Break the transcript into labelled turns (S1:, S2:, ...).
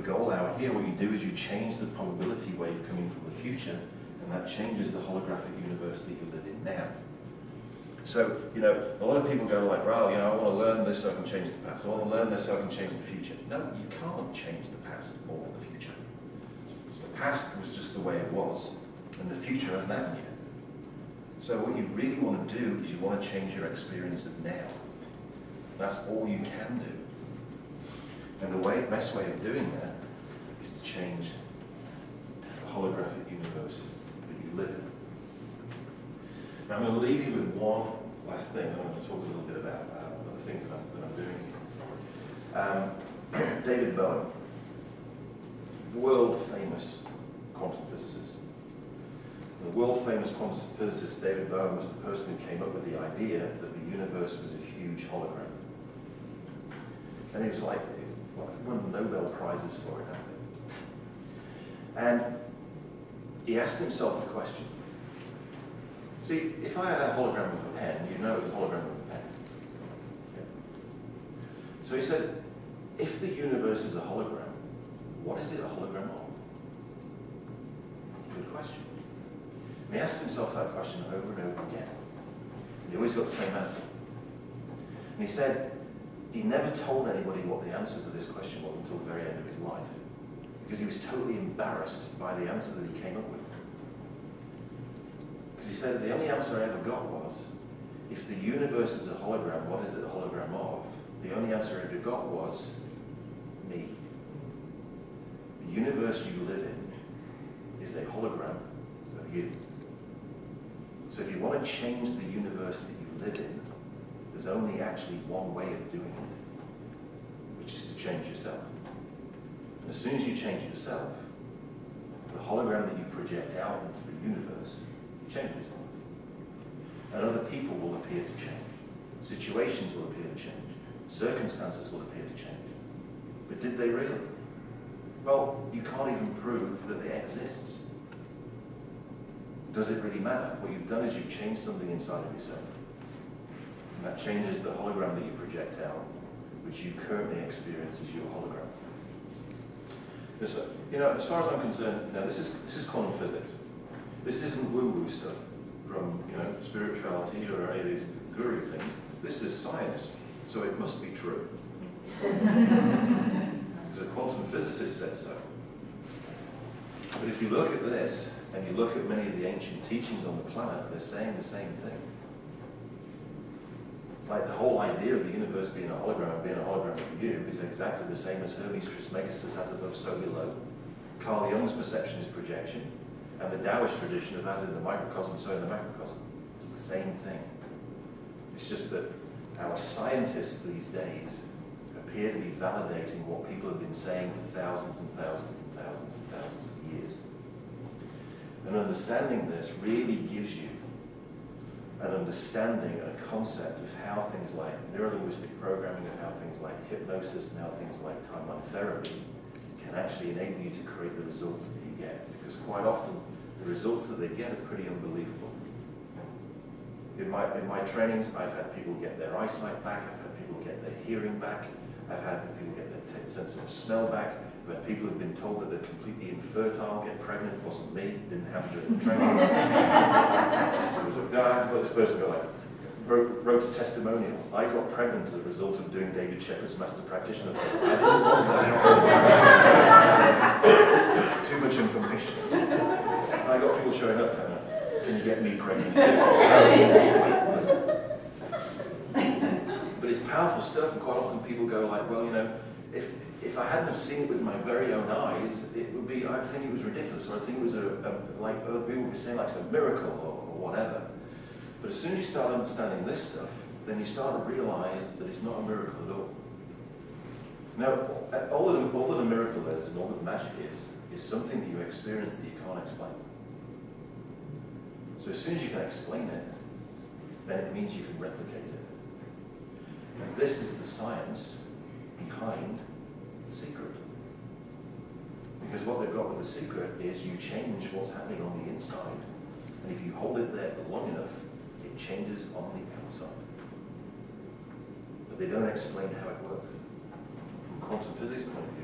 S1: goal out here, what you do is you change the probability wave coming from the future, and that changes the holographic universe that you live in now. So, a lot of people go like, well, I want to learn this so I can change the past. I want to learn this so I can change the future. No, you can't change the past or the future. The past was just the way it was, and the future hasn't happened yet. So what you really want to do is you want to change your experience of now. That's all you can do. And the best way of doing that is to change the holographic universe that you live in. Now I'm going to leave you with one last thing. I'm going to talk a little bit about the things that I'm doing here. David Bohm, world famous quantum physicist. The world famous quantum physicist David Bohm was the person who came up with the idea that the universe was a huge hologram. And he was like, won Nobel Prizes for it, I think. And he asked himself the question. See, if I had a hologram of a pen, you'd know it was a hologram of a pen. Yeah. So he said, if the universe is a hologram, what is it a hologram of? Good question. And he asked himself that question over and over again. And he always got the same answer. And he said, he never told anybody what the answer to this question was until the very end of his life, because he was totally embarrassed by the answer that he came up with. Because he said, the only answer I ever got was, if the universe is a hologram, what is it a hologram of? The only answer I ever got was, me. The universe you live in is a hologram of you. So if you want to change the universe that you live in, there's only actually one way of doing it, which is to change yourself. And as soon as you change yourself, the hologram that you project out into the universe changes. And other people will appear to change. Situations will appear to change. Circumstances will appear to change. But did they really? Well, you can't even prove that it exists. Does it really matter? What you've done is you've changed something inside of yourself. And that changes the hologram that you project out, which you currently experience as your hologram. As far as I'm concerned, now this is quantum physics. This isn't woo-woo stuff from spirituality or any of these guru things. This is science, so it must be true. Because a quantum physicist said so. But if you look at this, and you look at many of the ancient teachings on the planet, they're saying the same thing. Like the whole idea of the universe being a hologram and being a hologram of you is exactly the same as Hermes Trismegistus, as above, so below. Carl Jung's perception is projection, and the Taoist tradition of as in the microcosm, so in the macrocosm. It's the same thing. It's just that our scientists these days appear to be validating what people have been saying for thousands and thousands and thousands and thousands of years. And understanding this really gives you an understanding and a concept of how things like neuro-linguistic programming, of how things like hypnosis, and how things like timeline therapy can actually enable you to create the results that you get. Because quite often, the results that they get are pretty unbelievable. In my trainings, I've had people get their eyesight back, I've had people get their hearing back, I've had people get their sense of smell back, I've had people who've been told that they're completely infertile, get pregnant. It wasn't me, didn't happen during the training. But this person go like, wrote a testimonial. I got pregnant as a result of doing David Shephard's Master Practitioner. I didn't want that. Too much information. I got people showing up, can you get me pregnant too? But it's powerful stuff, and quite often people go like, well, if I hadn't have seen it with my very own eyes, I'd think it was ridiculous, or I'd think it was like other people would be saying like some miracle or whatever. But as soon as you start understanding this stuff, then you start to realize that it's not a miracle at all. Now, all that a miracle is, and all that magic is something that you experience that you can't explain. So as soon as you can explain it, then it means you can replicate it. And this is the science behind the secret. Because what they've got with the secret is you change what's happening on the inside. And if you hold it there for long enough, it changes on the outside. But they don't explain how it works. From a quantum physics point of view,